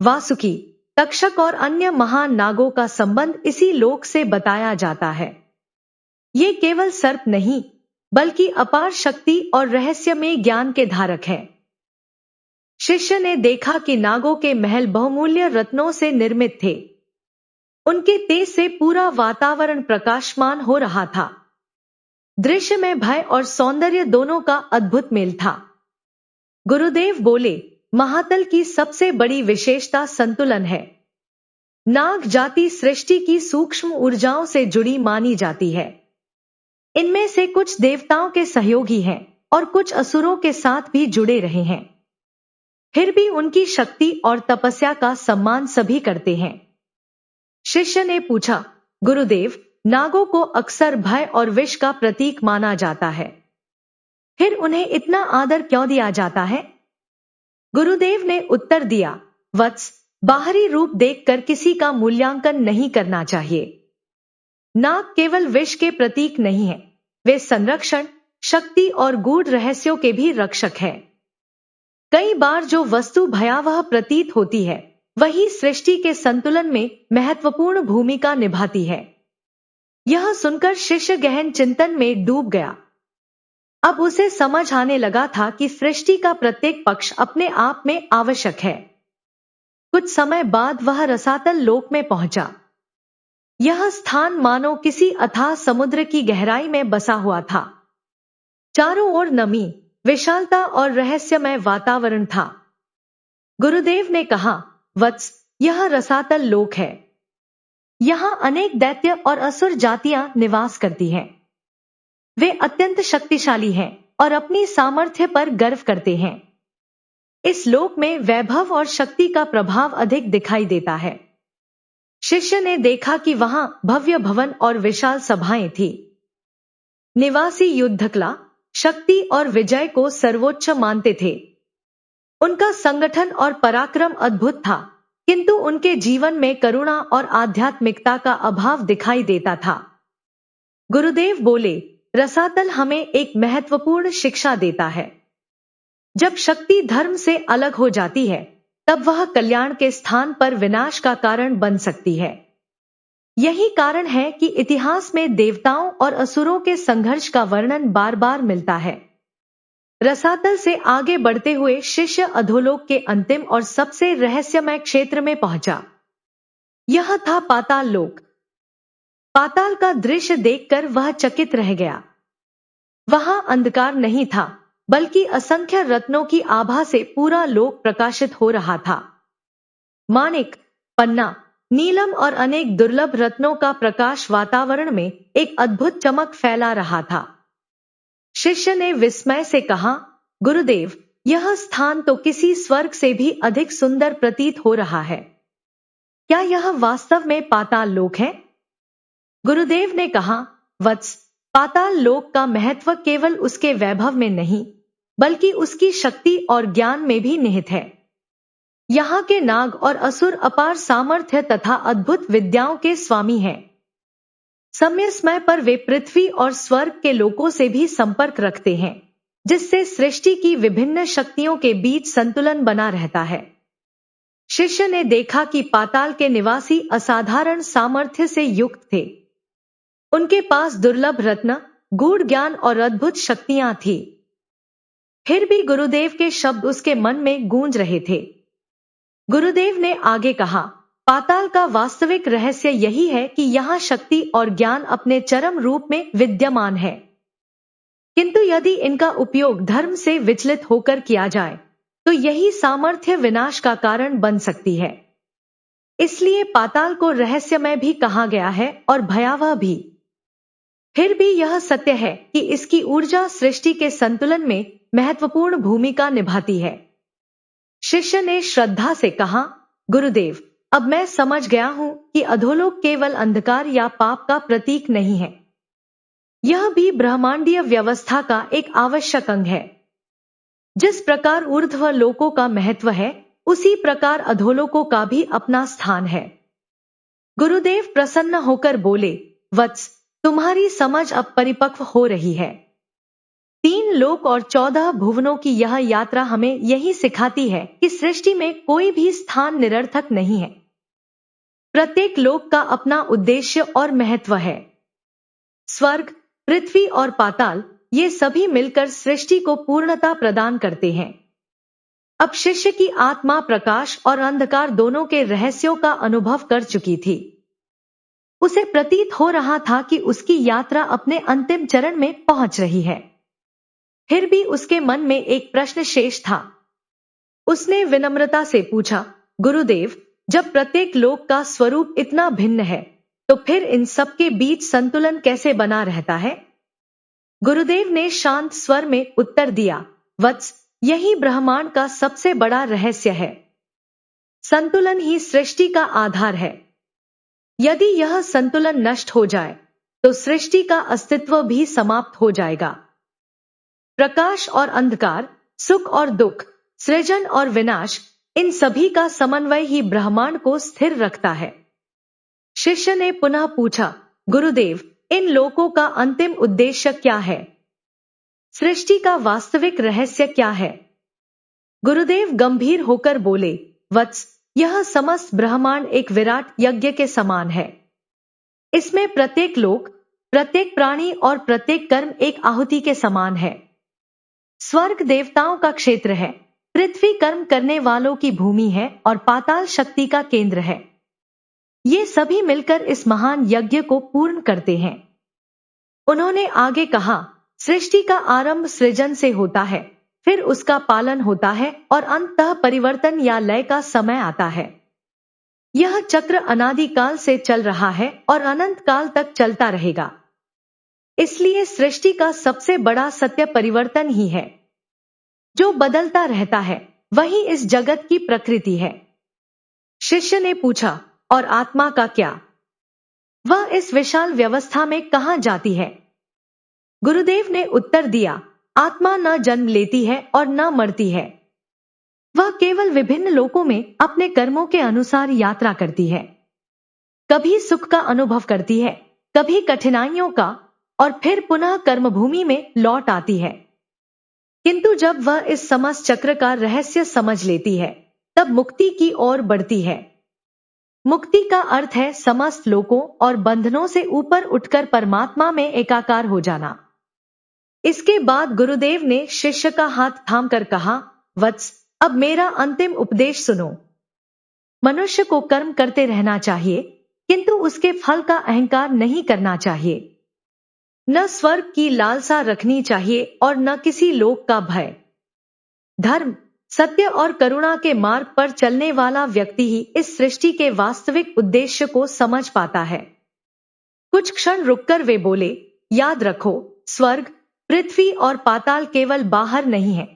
वासुकी, तक्षक और अन्य महान नागों का संबंध इसी लोक से बताया जाता है। ये केवल सर्प नहीं, बल्कि अपार शक्ति और रहस्यमय ज्ञान के धारक हैं। शिष्य ने देखा कि नागों के महल बहुमूल्य रत्नों से निर्मित थे। उनके तेज से पूरा वातावरण प्रकाशमान हो रहा था। दृश्य में भय और सौंदर्य दोनों का अद्भुत मेल था। गुरुदेव बोले, महातल की सबसे बड़ी विशेषता संतुलन है। नाग जाति सृष्टि की सूक्ष्म ऊर्जाओं से जुड़ी मानी जाती है। इनमें से कुछ देवताओं के सहयोगी हैं और कुछ असुरों के साथ भी जुड़े रहे हैं। फिर भी उनकी शक्ति और तपस्या का सम्मान सभी करते हैं। शिष्य ने पूछा, गुरुदेव, नागों को अक्सर भय और विष का प्रतीक माना जाता है, फिर उन्हें इतना आदर क्यों दिया जाता है? गुरुदेव ने उत्तर दिया, वत्स, बाहरी रूप देखकर किसी का मूल्यांकन नहीं करना चाहिए। नाग केवल विष के प्रतीक नहीं है, वे संरक्षण, शक्ति और गूढ़ रहस्यों के भी रक्षक हैं। कई बार जो वस्तु भयावह प्रतीत होती है, वही सृष्टि के संतुलन में महत्वपूर्ण भूमिका निभाती है। यह सुनकर शिष्य गहन चिंतन में डूब गया। अब उसे समझ आने लगा था कि सृष्टि का प्रत्येक पक्ष अपने आप में आवश्यक है। कुछ समय बाद वह रसातल लोक में पहुंचा। यह स्थान मानो किसी अथाह समुद्र की गहराई में बसा हुआ था। चारों ओर नमी, विशालता और रहस्यमय वातावरण था। गुरुदेव ने कहा, वत्स, यह रसातल लोक है। यहां अनेक दैत्य और असुर जातियां निवास करती हैं। वे अत्यंत शक्तिशाली हैं और अपनी सामर्थ्य पर गर्व करते हैं। इस लोक में वैभव और शक्ति का प्रभाव अधिक दिखाई देता है। शिष्य ने देखा कि वहां भव्य भवन और विशाल सभाएं थी। निवासी युद्धकला, शक्ति और विजय को सर्वोच्च मानते थे। उनका संगठन और पराक्रम अद्भुत था, किंतु उनके जीवन में करुणा और आध्यात्मिकता का अभाव दिखाई देता था। गुरुदेव बोले, रसातल हमें एक महत्वपूर्ण शिक्षा देता है। जब शक्ति धर्म से अलग हो जाती है, तब वह कल्याण के स्थान पर विनाश का कारण बन सकती है। यही कारण है कि इतिहास में देवताओं और असुरों के संघर्ष का वर्णन बार बार मिलता है। रसातल से आगे बढ़ते हुए शिष्य अधोलोक के अंतिम और सबसे रहस्यमय क्षेत्र में पहुंचा। यह था पाताल लोक। पाताल का दृश्य देखकर वह चकित रह गया। वहां अंधकार नहीं था, बल्कि असंख्य रत्नों की आभा से पूरा लोक प्रकाशित हो रहा था। माणिक, पन्ना, नीलम और अनेक दुर्लभ रत्नों का प्रकाश वातावरण में एक अद्भुत चमक फैला रहा था। शिष्य ने विस्मय से कहा, गुरुदेव, यह स्थान तो किसी स्वर्ग से भी अधिक सुंदर प्रतीत हो रहा है। क्या यह वास्तव में पाताल लोक है? गुरुदेव ने कहा, वत्स, पाताल लोक का महत्व केवल उसके वैभव में नहीं, बल्कि उसकी शक्ति और ज्ञान में भी निहित है। यहाँ के नाग और असुर अपार सामर्थ्य तथा अद्भुत विद्याओं के स्वामी हैं। समय समय पर वे पृथ्वी और स्वर्ग के लोकों से भी संपर्क रखते हैं, जिससे सृष्टि की विभिन्न शक्तियों के बीच संतुलन बना रहता है। शिष्य ने देखा कि पाताल के निवासी असाधारण सामर्थ्य से युक्त थे। उनके पास दुर्लभ रत्न, गूढ़ ज्ञान और अद्भुत शक्तियां थी। फिर भी गुरुदेव के शब्द उसके मन में गूंज रहे थे। गुरुदेव ने आगे कहा, पाताल का वास्तविक रहस्य यही है कि यहाँ शक्ति और ज्ञान अपने चरम रूप में विद्यमान है, किंतु यदि इनका उपयोग धर्म से विचलित होकर किया जाए, तो यही सामर्थ्य विनाश का कारण बन सकती है। इसलिए पाताल को रहस्यमय भी कहा गया है और भयावह भी। फिर भी यह सत्य है कि इसकी ऊर्जा सृष्टि के संतुलन में महत्वपूर्ण भूमिका निभाती है। शिष्य ने श्रद्धा से कहा, गुरुदेव, अब मैं समझ गया हूं कि अधोलोक केवल अंधकार या पाप का प्रतीक नहीं है। यह भी ब्रह्मांडीय व्यवस्था का एक आवश्यक अंग है। जिस प्रकार ऊर्ध्व लोकों का महत्व है, उसी प्रकार अधोलोकों का भी अपना स्थान है। गुरुदेव प्रसन्न होकर बोले, वत्स, तुम्हारी समझ अब परिपक्व हो रही है। 3 लोक और 14 भुवनों की यह यात्रा हमें यही सिखाती है कि सृष्टि में कोई भी स्थान निरर्थक नहीं है। प्रत्येक लोक का अपना उद्देश्य और महत्व है। स्वर्ग, पृथ्वी और पाताल, ये सभी मिलकर सृष्टि को पूर्णता प्रदान करते हैं। अब शिष्य की आत्मा प्रकाश और अंधकार दोनों के रहस्यों का अनुभव कर चुकी थी। उसे प्रतीत हो रहा था कि उसकी यात्रा अपने अंतिम चरण में पहुंच रही है। फिर भी उसके मन में एक प्रश्न शेष था। उसने विनम्रता से पूछा, गुरुदेव, जब प्रत्येक लोक का स्वरूप इतना भिन्न है, तो फिर इन सब के बीच संतुलन कैसे बना रहता है? गुरुदेव ने शांत स्वर में उत्तर दिया, वत्स, यही ब्रह्मांड का सबसे बड़ा रहस्य है। संतुलन ही सृष्टि का आधार है। यदि यह संतुलन नष्ट हो जाए, तो सृष्टि का अस्तित्व भी समाप्त हो जाएगा। प्रकाश और अंधकार, सुख और दुख, सृजन और विनाश, इन सभी का समन्वय ही ब्रह्मांड को स्थिर रखता है। शिष्य ने पुनः पूछा, गुरुदेव, इन लोकों का अंतिम उद्देश्य क्या है? सृष्टि का वास्तविक रहस्य क्या है? गुरुदेव गंभीर होकर बोले, वत्स, यह समस्त ब्रह्मांड एक विराट यज्ञ के समान है। इसमें प्रत्येक लोक, प्रत्येक प्राणी और प्रत्येक कर्म एक आहुति के समान है। स्वर्ग देवताओं का क्षेत्र है, पृथ्वी कर्म करने वालों की भूमि है और पाताल शक्ति का केंद्र है। ये सभी मिलकर इस महान यज्ञ को पूर्ण करते हैं। उन्होंने आगे कहा, सृष्टि का आरंभ सृजन से होता है, फिर उसका पालन होता है और अंततः परिवर्तन या लय का समय आता है। यह चक्र अनादिकाल से चल रहा है और अनंत काल तक चलता रहेगा। इसलिए सृष्टि का सबसे बड़ा सत्य परिवर्तन ही है। जो बदलता रहता है, वही इस जगत की प्रकृति है। शिष्य ने पूछा, और आत्मा का क्या? वह इस विशाल व्यवस्था में कहां जाती है? गुरुदेव ने उत्तर दिया, आत्मा न जन्म लेती है और न मरती है। वह केवल विभिन्न लोकों में अपने कर्मों के अनुसार यात्रा करती है। कभी सुख का अनुभव करती है, कभी कठिनाइयों का, और फिर पुनः कर्मभूमि में लौट आती है। किंतु जब वह इस समस्त चक्र का रहस्य समझ लेती है, तब मुक्ति की ओर बढ़ती है। मुक्ति का अर्थ है समस्त लोकों और बंधनों से ऊपर उठकर परमात्मा में एकाकार हो जाना। इसके बाद गुरुदेव ने शिष्य का हाथ थामकर कहा, वत्स, अब मेरा अंतिम उपदेश सुनो। मनुष्य को कर्म करते रहना चाहिए, किंतु उसके फल का अहंकार नहीं करना चाहिए। न स्वर्ग की लालसा रखनी चाहिए और न किसी लोक का भय। धर्म, सत्य और करुणा के मार्ग पर चलने वाला व्यक्ति ही इस सृष्टि के वास्तविक उद्देश्य को समझ पाता है। कुछ क्षण रुककर वे बोले, याद रखो, स्वर्ग, पृथ्वी और पाताल केवल बाहर नहीं है,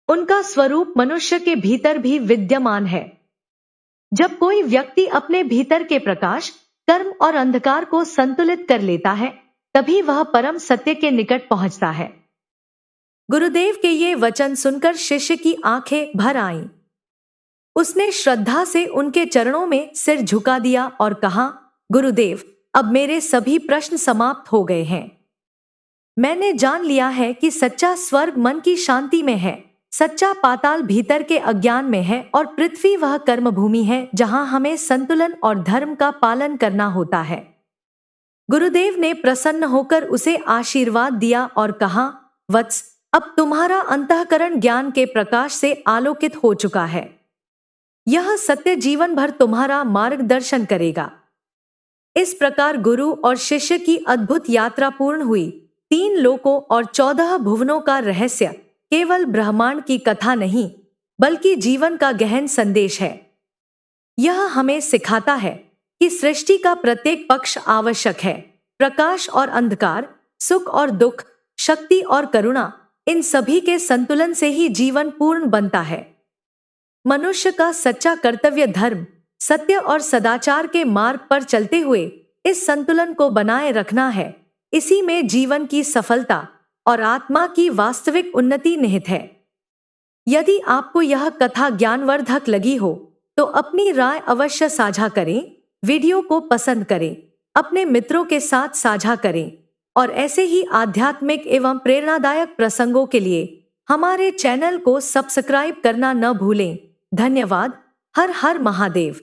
उनका स्वरूप मनुष्य के भीतर भी विद्यमान है। जब कोई व्यक्ति अपने भीतर के प्रकाश, कर्म और अंधकार को संतुलित कर लेता है, तभी वह परम सत्य के निकट पहुंचता है। गुरुदेव के ये वचन सुनकर शिष्य की आंखें भर आईं। उसने श्रद्धा से उनके चरणों में सिर झुका दिया और कहा, गुरुदेव, अब मेरे सभी प्रश्न समाप्त हो गए हैं। मैंने जान लिया है कि सच्चा स्वर्ग मन की शांति में है, सच्चा पाताल भीतर के अज्ञान में है और पृथ्वी वह कर्मभूमि है जहां हमें संतुलन और धर्म का पालन करना होता है। गुरुदेव ने प्रसन्न होकर उसे आशीर्वाद दिया और कहा, वत्स, अब तुम्हारा अंतःकरण ज्ञान के प्रकाश से आलोकित हो चुका है। यह सत्य जीवन भर तुम्हारा मार्गदर्शन करेगा। इस प्रकार गुरु और शिष्य की अद्भुत यात्रा पूर्ण हुई। 3 लोकों और 14 भुवनों का रहस्य केवल ब्रह्मांड की कथा नहीं, बल्कि जीवन का गहन संदेश है। यह हमें सिखाता है कि सृष्टि का प्रत्येक पक्ष आवश्यक है। प्रकाश और अंधकार, सुख और दुख, शक्ति और करुणा, इन सभी के संतुलन से ही जीवन पूर्ण बनता है। मनुष्य का सच्चा कर्तव्य धर्म, सत्य और सदाचार के मार्ग पर चलते हुए इस संतुलन को बनाए रखना है। इसी में जीवन की सफलता और आत्मा की वास्तविक उन्नति निहित है। यदि आपको यह कथा ज्ञानवर्धक लगी हो तो अपनी राय अवश्य साझा करें, वीडियो को पसंद करें, अपने मित्रों के साथ साझा करें और ऐसे ही आध्यात्मिक एवं प्रेरणादायक प्रसंगों के लिए हमारे चैनल को सब्सक्राइब करना न भूलें। धन्यवाद। हर हर महादेव।